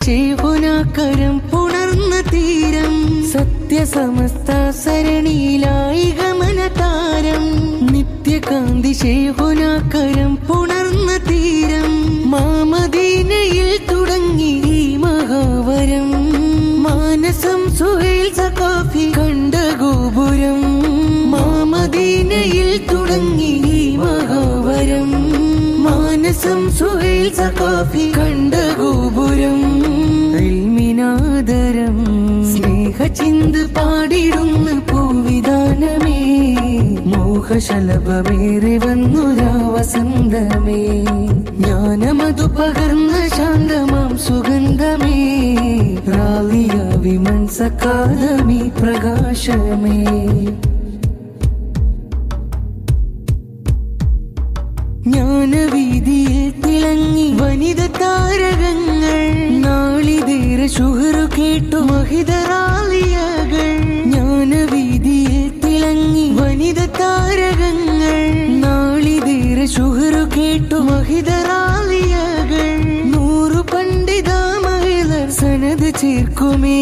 ശേഖുനാക്കരം പുണർന്ന തീരം സത്യസമസ്ത സരണിയിലായി ഗമനതാരം നിത്യകാന്തി ശേഖുനാക്കരം പുണർന്ന തീരം മാമദീനയിൽ തുടങ്ങി ഈ മഹാവരം മാനസം സുഹൈൽ സഖാഫി കണ്ട ഗോപുരം മാമദീനയിൽ തുടങ്ങി ഈ മഹാവരം മാനസം സുഹൈൽ സഖാഫി കണ്ട ഗോപുരം ഇൽമിനാദരം സ്നേഹചിന്ത് പാടിടുന്ന പൂവിധാനമേ മോഹശലഭമേറി വന്നുരാ വസന്തമേ ജ്ഞാനമതു പകർന്ന ശാന്തമാം സുഗന്ധമേ റാലിയ വിമൻ സക്കാദമി പ്രകാശമേ ജ്ഞാനവീതിയിൽ തിളങ്ങി വനിത താരകങ്ങൾ നാളിതേറെ ശുഹ്റു കേട്ടു മഹിതറാലിയകൾ ജ്ഞാനവീതിയിൽ തിളങ്ങി വനിത താരകങ്ങൾ നാളിതേറെ ശുഹ്റു കേട്ടു മഹിതറാലിയകൾ 100 പണ്ഡിത മഹിളർ സനത് ചേർക്കുമേ